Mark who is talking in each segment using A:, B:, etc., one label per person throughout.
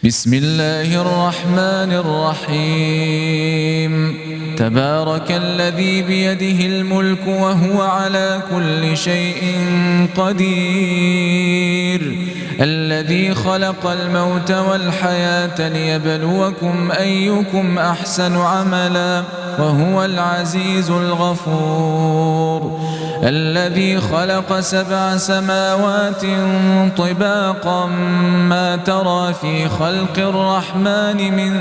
A: بسم الله الرحمن الرحيم. تبارك الذي بيده الملك وهو على كل شيء قدير، الذي خلق الموت والحياة ليبلوكم أيكم أحسن عملا وهو العزيز الغفور، الذي خلق 7 سماوات طباقا ما ترى في خلق الرحمن من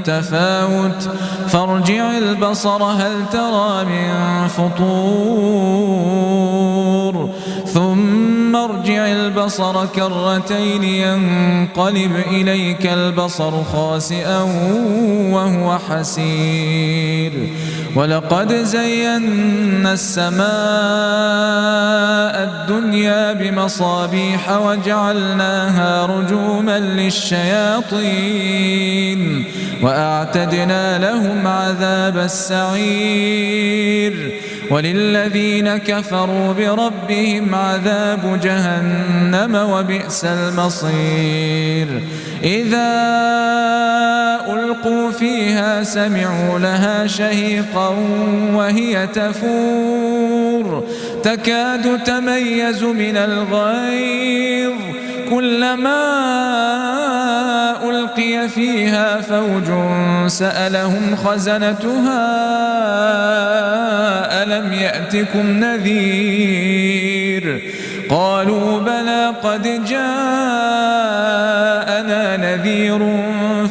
A: تفاوت فارجع البصر هل ترى من فطور ثم ارجع البصر كرتين ينقلب إليك البصر خاسئا وهو حسير. ولقد زينا السماء الدنيا بمصابيح وجعلناها رجوما للشياطين وأعتدنا لهم عذاب السعير. وللذين كفروا بربهم عذاب جهنم وبئس المصير. إذا ألقوا فيها سمعوا لها شهيقا وهي تفور تكاد تميز من الغيظ كلما ألقي فيها فوج سألهم خزنتها ألم يأتكم نذير قالوا بلى قد جاءنا نذير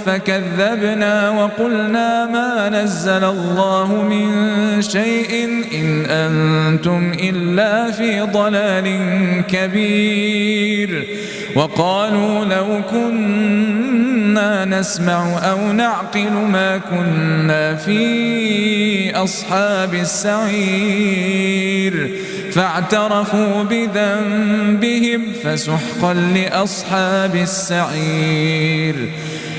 A: فكذبنا وقلنا ما نزل الله من شيء إن أنتم إلا في ضلال كبير. وقالوا لو كنا نسمع أو نعقل ما كنا في أصحاب السعير فاعترفوا بذنبهم فسحقا لأصحاب السعير.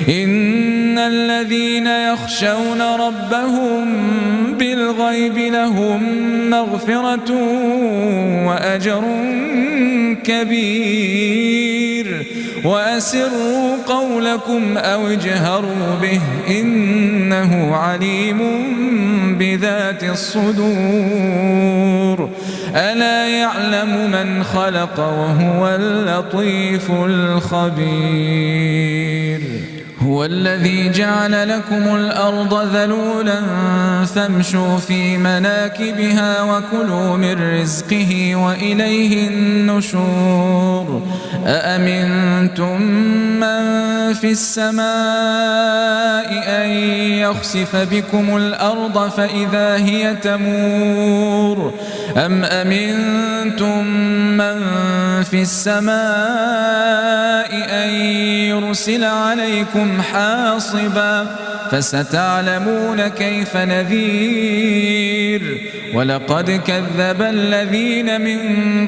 A: إن الذين يخشون ربهم بالغيب لهم مغفرة وأجر كبير. وأسروا قولكم أو اجهروا به إنه عليم بذات الصدور. ألا يعلم من خلق وهو اللطيف الخبير. هو الذي جعل لكم الأرض ذلولا فامشوا في مناكبها وكلوا من رزقه وإليه النشور. أأمنتم من في السماء أن يخسف بكم الأرض فإذا هي تمور أم أمنتم من في السماء أن يرسل عليكم حاصبا فستعلمون كيف نذير. ولقد كذب الذين من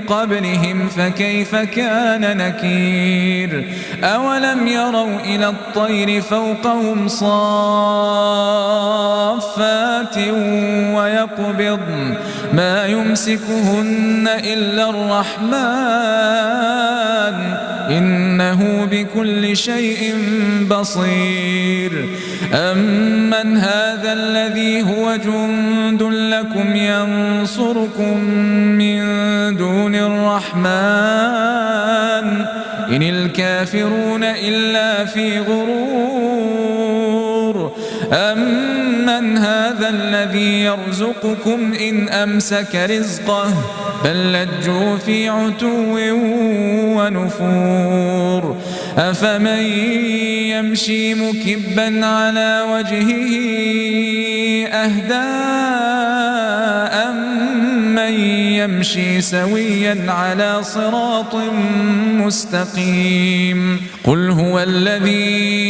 A: قبلهم فكيف كان نكير. أولم يروا إلى الطير فوقهم صافات ويقبضن ما يمسكهن إلا الرحمن إنه بكل شيء بصير. أمن هذا الذي هو جند لكم ينصركم من دون الرحمن إن الكافرون إلا في غرور. أمن هذا الذي يرزقكم إن أمسك رزقه بل لجوا في عتو ونفور. أفمن يمشي مكبا على وجهه أهدى أمن يمشي سويا على صراط مستقيم. قل هو الذي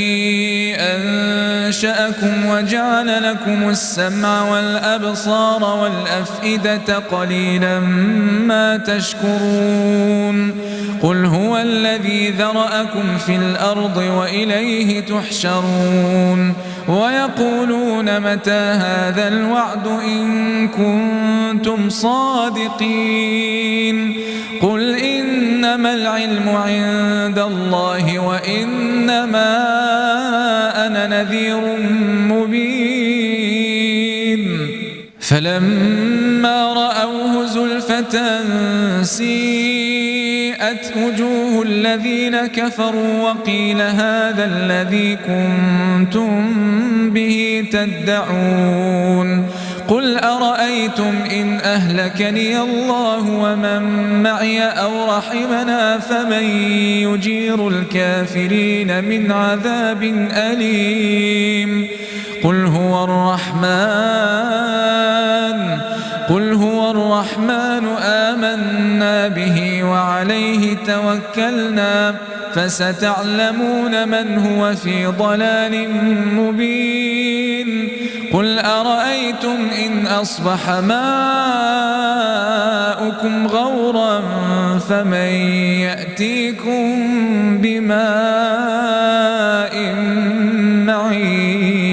A: أنشأكم وجعل لكم السمع والأبصار والأفئدة قليلا ما تشكرون. قل هو الذي ذرأكم في الأرض وإليه تحشرون. ويقولون متى هذا الوعد إن كنتم صادقين. قل إنما العلم عند الله وإنما نذير مبين فلما رأوه زلفة سيئت وجوه الذين كفروا وقيل هذا الذي كنتم به تدعون قل أرأيتم إن أهلكني الله ومن معي أو رحمنا فمن يجير الكافرين من عذاب أليم قل هو الرحمن آمنا به وعليه توكلنا فستعلمون من هو في ضلال مبين قل أرأيتم إن أصبح ماؤكم غورا فمن يأتيكم بماء معين